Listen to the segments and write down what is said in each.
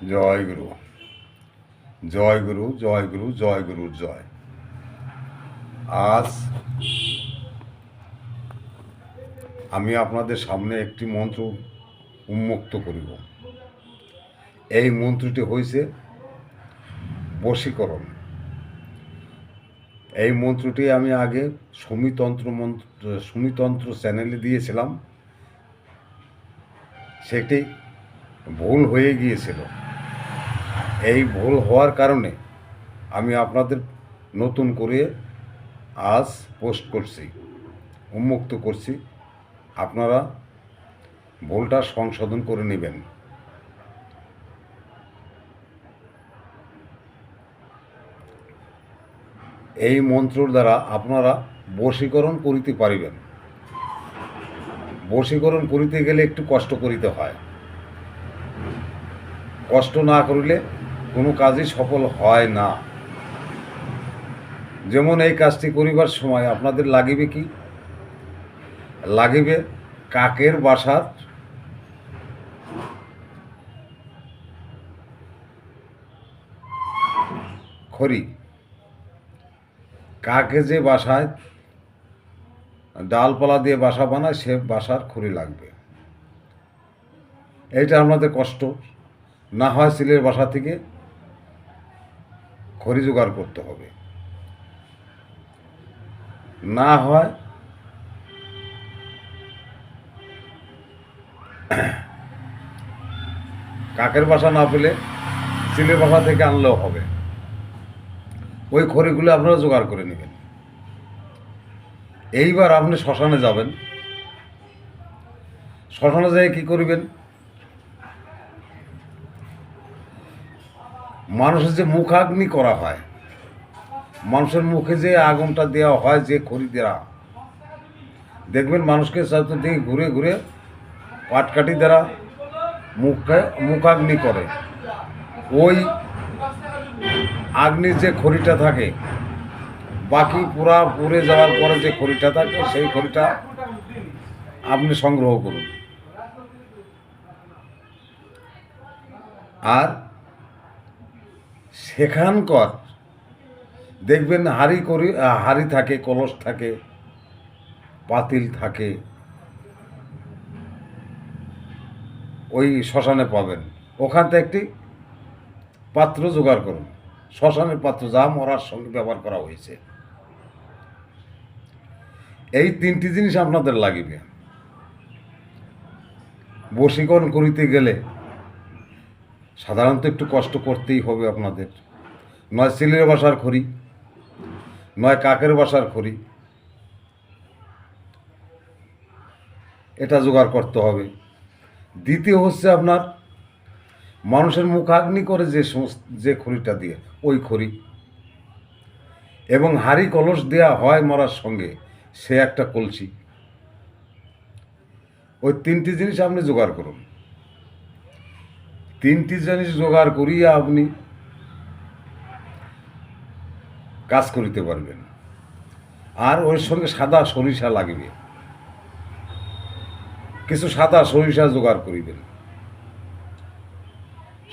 জয় গুরু, জয় গুরু, জয় গুরু, জয় গুরুর জয়। আজ আমি আপনাদের সামনে একটি মন্ত্র উন্মুক্ত করিব। এই মন্ত্রটি হয়েছে বশীকরণ। এই মন্ত্রটি আমি আগে সুমি তন্ত্র চ্যানেলে দিয়েছিলাম, সেটি ভুল হয়ে গিয়েছিল। এই ভুল হওয়ার কারণে আমি আপনাদের নতুন করে আজ পোস্ট করছি, উন্মুক্ত করছি। আপনারা ভুলটা সংশোধন করে নেবেন। এই মন্ত্রর দ্বারা আপনারা বশীকরণ করিতে পারিবেন। বশীকরণ করিতে গেলে একটু কষ্ট করিতে হয়। কষ্ট না করিলে কোনো কাজই সফল হয় না। যেমন এই কাজটি করিবার সময় আপনাদের লাগিবে কি? লাগিবে কাকের বাসার খড়ি। কাকে যে বাসায় ডালপালা দিয়ে বাসা বানায়, সে বাসার খড়ি লাগবে। এইটা আপনাদের কষ্ট না হয় সিলের বাসা থেকে খড়ি জোগাড় করতে হবে, না হয় কাকের বাসা না পেলে সিলের বাসা থেকে আনলেও হবে। ওই খড়িগুলো আপনারা জোগাড় করে নেবেন। এইবার আপনি শ্মশানে যাবেন। শ্মশানে যেয়ে কী করবেন? মানুষের যে মুখাগ্নি করা হয়, মানুষের মুখে যে আগুনটা দেওয়া হয়, যে খড়ি দেওয়া, দেখবেন মানুষকে চারদিকে ঘুরে ঘুরে পাটকাঠি দ্বারা মুখাগ্নি করে। ওই আগ্নির যে খড়িটা থাকে, বাকি পুরা পুড়ে যাওয়ার পরে যে খড়িটা থাকে, সেই খড়িটা আপনি সংগ্রহ করুন। আর সেখানকার দেখবেন হাঁড়ি থাকে, কলস থাকে, পাতিল থাকে, ওই শ্মশানে পাবেন। ওখান থেকে একটি পাত্র জোগাড় করুন, শ্মশানের পাত্র, যা মরার সঙ্গে ব্যবহার করা হয়েছে। এই তিনটি জিনিস আপনাদের লাগিবে। বশীকরণ করিতে গেলে সাধারণত একটু কষ্ট করতেই হবে আপনাদের। নয় সিলের বাসার খড়ি, নয় কাকের বাসার খড়ি, এটা জোগাড় করতে হবে। দ্বিতীয় হচ্ছে আপনার মানুষের মুখাগ্নি করে যে খড়িটা দিয়ে, ওই খড়ি, এবং হাঁড়ি কলস দেয়া হয় মরার সঙ্গে, সে একটা কলসি। ওই তিনটি জিনিস আপনি জোগাড় করুন। তিনটি জিনিস জোগাড় করিয়ে আপনি কাজ করিতে পারবেন। আর ওর সঙ্গে সাদা সরিষা লাগবে, কিছু সাদা সরিষা জোগাড় করিবেন।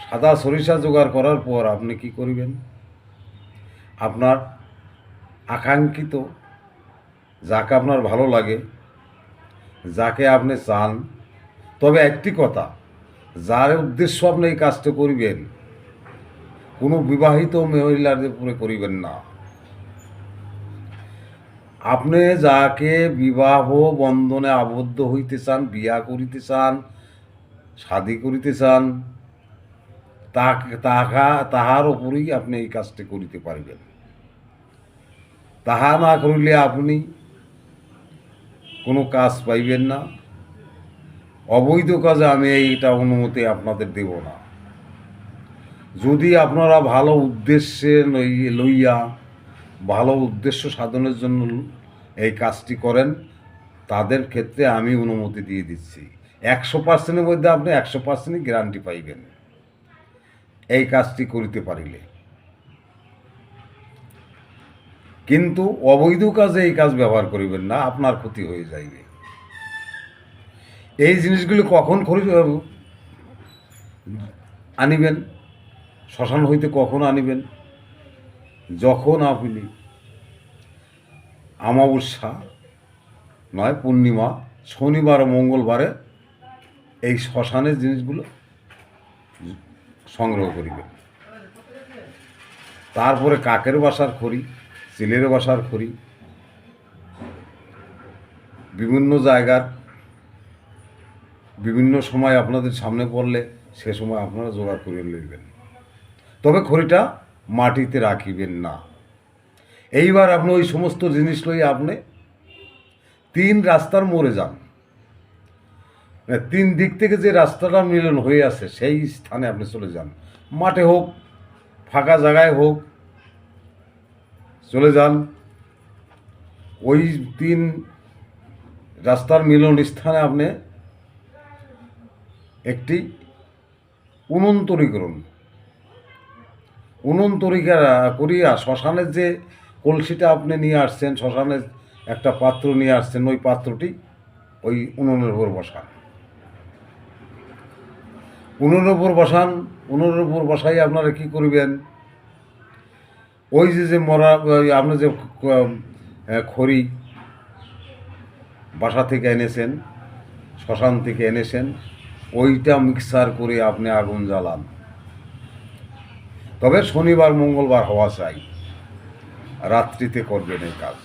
সাদা সরিষা জোগাড় করার পর আপনি কি করিবেন? আপনার আকাঙ্ক্ষিত, যাকে আপনার ভালো লাগে, যাকে আপনি চান, তবে একটি কথা, যার উদ্দেশ্য আপনি এই কাজটা করিবেন, কোনো বিবাহিত মহিলাদের উপরে করিবেন না। আপনি যাকে বিবাহ বন্ধনে আবদ্ধ হইতে চান, বিয়া করিতে চান, শাদী করিতে চান, তাহার উপরেই আপনি এই কাজটি করিতে পারিবেন। তাহা না করিলে আপনি কোনো কাজ পাইবেন না। অবৈধ কাজে আমি এইটা অনুমতি আপনাদের দেব না। যদি আপনারা ভালো উদ্দেশ্যে লইয়া, ভালো উদ্দেশ্য সাধনের জন্য এই কাজটি করেন, তাদের ক্ষেত্রে আমি অনুমতি দিয়ে দিচ্ছি। 100%-এর মধ্যে আপনি 100%-ই গ্যারান্টি পাইবেন এই কাজটি করিতে পারিলে। কিন্তু অবৈধ কাজে এই কাজ ব্যবহার করিবেন না, আপনার ক্ষতি হয়ে যাইবে। এই জিনিসগুলি কখন আনিবেন? শ্মশান হইতে কখন আনিবেন? যখন আপনি অমাবস্যা নয় পূর্ণিমা, শনিবার ও মঙ্গলবারে এই শ্মশানের জিনিসগুলো সংগ্রহ করিবেন। তারপরে কাকের বাসার খড়ি, চিলের বাসার খড়ি, বিভিন্ন জায়গার বিভিন্ন সময় আপনাদের সামনে পড়লে সে সময় আপনারা জোগাড় করে লইবেন। তবে খড়িটা মাটিতে রাখিবেন না। এইবার আপনি ওই সমস্ত জিনিস লই আপনি 3 রাস্তার মোড়ে যান। 3 দিক থেকে যে রাস্তাটা মিলন হয়ে আছে সেই স্থানে আপনি চলে যান। মাঠে হোক, ফাঁকা জায়গায় হোক, চলে যান। ওই 3 রাস্তার মিলন স্থানে আপনি একটি উনুন তৈরি করুন। উনুন তৈরি করিয়া শ্মশানের যে কলসিটা আপনি নিয়ে আসছেন, শ্মশানের একটা পাত্র নিয়ে আসছেন, ওই পাত্রটি ওই উনুনের উপর বসান। উনুনের উপর বসান। উনুনের উপর বসাই আপনারা কী করবেন? ওই যে মরা আপনি যে খড়ি বাসা থেকে এনেছেন, শ্মশান থেকে এনেছেন, ওইটা মিক্সার করে আপনি আগুন জ্বালান। তবে শনিবার মঙ্গলবার হওয়া চাই, রাত্রিতে করবেন এই কাজ।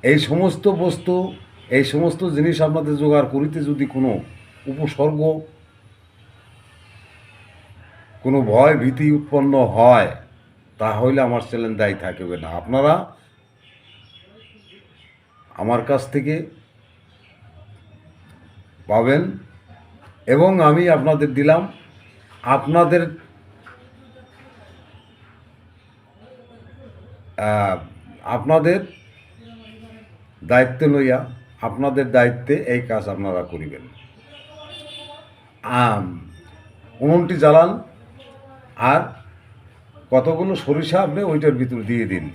এই সমস্ত বস্তু, এই সমস্ত জিনিস আপনাদের জোগাড় করিতে যদি কোনো উপসর্গ, কোনো ভয় ভীতি উৎপন্ন হয়, তাহলে আমার চ্যালেঞ্জ দায়ী থাকবে না। আপনারা আমার কাছ থেকে পাবেন এবং আমি আপনাদের দিলাম। আপনাদের আপনাদের দায়িত্ব লইয়া, আপনাদের দায়িত্বে এই কাজ আপনারা করিবেন। উনুনটি জ্বালান আর কতগুলো সরিষা আপনি ওইটার ভিতর দিয়ে দিন।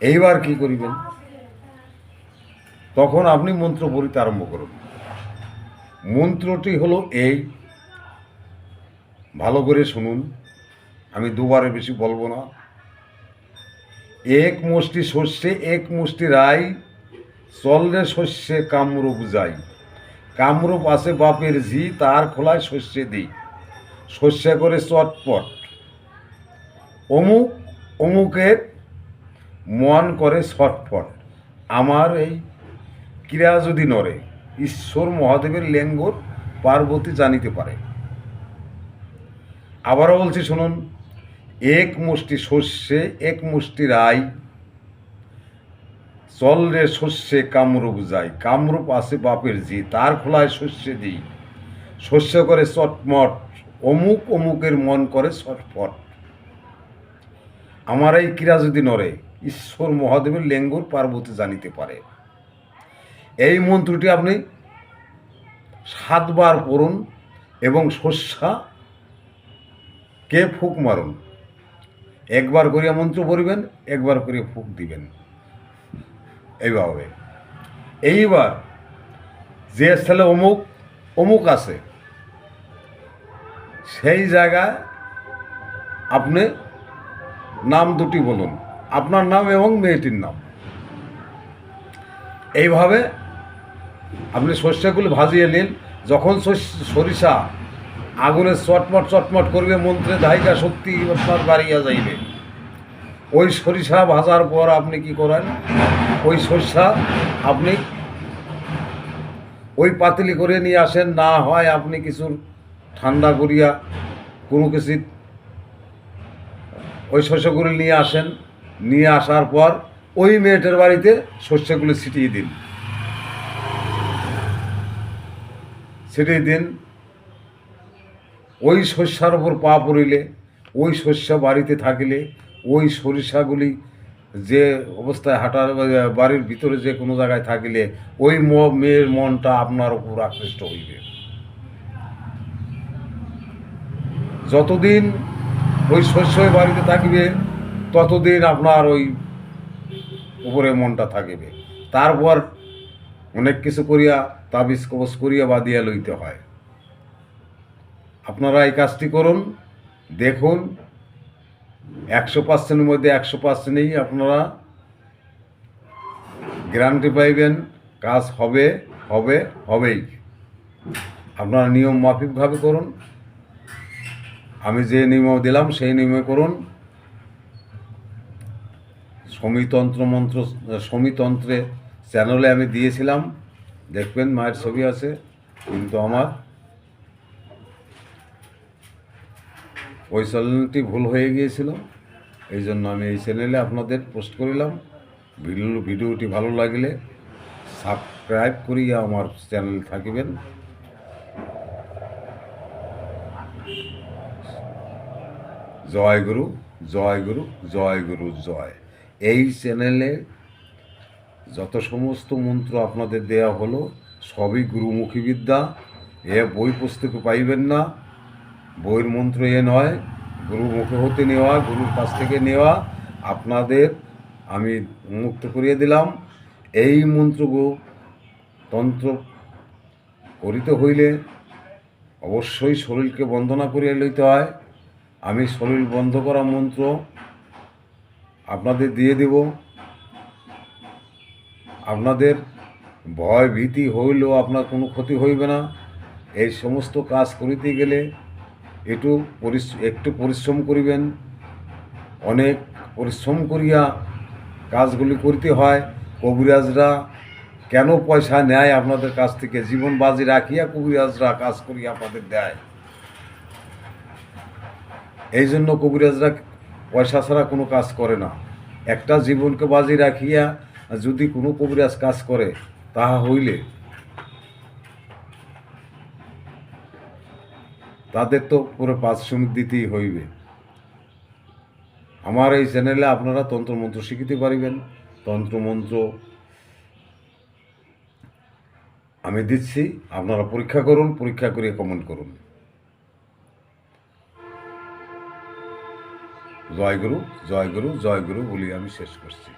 এইবার কি করিবেন? তখন আপনি মন্ত্র পড়িতে আরম্ভ করুন। মন্ত্রটি হলো এই, ভালো করে শুনুন, আমি দুবারের বেশি বলবো না। 1 মুষ্টি শস্যে 1 মুষ্টি রাই, চলরে শস্যে কামরূপ যাই। কামরূপ আছে বাপের ঝি, তার খোলায় শস্যে দিই। শস্যে করে চটপট, অমুক অমুকের মন করে ছটফট। আমার এই ক্রিয়া যদি নড়ে, ঈশ্বর মহাদেবের লেঙ্গর পার্বতী জানিতে পারে। আবারও বলছি শুনুন, 1 মুষ্টি শস্যে 1 মুষ্টি রাই, চল রে শস্যে কামরূপ যাই। কামরূপ আছে বাপের জি, তার খোলায় শস্যে দিই। শস্য করে চটমট, অমুক অমুকের মন করে ছটফট। আমার এই ক্রিয়া যদি নড়ে, ঈশ্বর মহাদেবের লেঙ্গর পার্বতী জানিতে পারে। এই মন্ত্রটি আপনি 7 বার পড়ুন এবং শস্যকে ফুঁক মারুন। 1 বার করিয়া মন্ত্র পড়িবেন, 1 বার করিয়া ফুঁক দিবেন। এইভাবে এইবার যে স্থলে অমুক অমুক আছে সেই জায়গায় আপনি নাম দুটি বলুন, আপনার নাম এবং মেয়েটির নাম। এইভাবে আপনি সরিষাগুলো ভাজিয়ে নিন। যখন সরিষা আগুনে চটমট চটমট করবে, মন্ত্রে ধাইকা শক্তি আপনার বাড়িয়া যাইবে। ওই সরিষা ভাজার পর আপনি কি করেন? ওই সরিষা আপনি ওই পাতিলি করে নিয়ে আসেন, না হয় আপনি কিছু ঠান্ডা করিয়া কোনো কিছু ওই শস্যগুলি নিয়ে আসেন। নিয়ে আসার পর ওই মেয়েটার বাড়িতে শস্যগুলি ছিটিয়ে দিন। ছিটিয়ে দিন। ওই শস্যার ওপর পা পড়িলে, ওই শস্য বাড়িতে থাকিলে, ওই সরিষাগুলি যে অবস্থায় হাঁটার বাড়ির ভিতরে যে কোনো জায়গায় থাকিলে, ওই মেয়ের মনটা আপনার উপর আকৃষ্ট হইবে। যতদিন ওই শস্য বাড়িতে থাকিবে, ততদিন আপনার ওই উপরে মনটা থাকিবে। তারপর অনেক কিছু করিয়া তাবিজ কবজ করিয়া বাঁধিয়া লইতে হয়। আপনারা এই কাজটি করুন, দেখুন 100%-এর মধ্যে 100%-ই আপনারা গ্যারান্টি পাইবেন, কাজ হবে হবে হবেই। আপনারা নিয়ম মাফিকভাবে করুন, আমি যে নিয়ম দিলাম সেই নিয়মে করুন। সৌমিতন্ত্রে চ্যানেলে আমি দিয়েছিলাম, দেখবেন মায়ের ছবি আছে, কিন্তু আমার ওই চ্যানেলটি ভুল হয়ে গিয়েছিল, এই জন্য আমি এই চ্যানেলে আপনাদের পোস্ট করিলাম। ভিডিওটি ভালো লাগলে সাবস্ক্রাইব করিয়া আমার চ্যানেল থাকিবেন। জয় গুরু, জয় গুরু, জয় গুরু, জয়। এই চ্যানেলে যত সমস্ত মন্ত্র আপনাদের দেয়া হলো সবই গুরুমুখী বিদ্যা। এ বই পুস্তকে পাইবেন না, বইয়ের মন্ত্র এ নয়, গুরুর মুখে হতে নেওয়া, গুরুর কাছ থেকে নেওয়া। আপনাদের আমি মুক্ত করিয়ে দিলাম। এই তন্ত্র করিতে হইলে অবশ্যই শরীরকে বন্দনা করিয়া লইতে হয়। আমি শরীর বন্ধ করা মন্ত্র আপনাদের দিয়ে দেব। আপনাদের ভয় ভীতি হইলেও আপনার কোনো ক্ষতি হইবে না। এই সমস্ত কাজ করিতে গেলে একটু পরিশ্রম করিবেন, অনেক পরিশ্রম করিয়া কাজগুলি করতে হয়। কবিরাজরা কেন পয়সা নেয় আপনাদের কাছ থেকে? জীবন বাজি রাখিয়া কবিরাজরা কাজ করিয়া আপনাদের দেয়। এই জন্য কবিরাজরা পয়সা ছাড়া কোনো কাজ করে না। একটা জীবনকে বাজি রাখিয়া যদি কোনো কবিরাজ কাজ করে, তাহা হইলে তাদের তো পুরো পারিশ্রমিক দিতেই হইবে। আমার এই চ্যানেলে আপনারা তন্ত্রমন্ত্র শিখিতে পারিবেন। তন্ত্রমন্ত্র আমি দিচ্ছি, আপনারা পরীক্ষা করুন, পরীক্ষা করে কমেন্ট করুন। জয় গুরু, জয় গুরু, জয় গুরু বলি আমি শেষ করছি।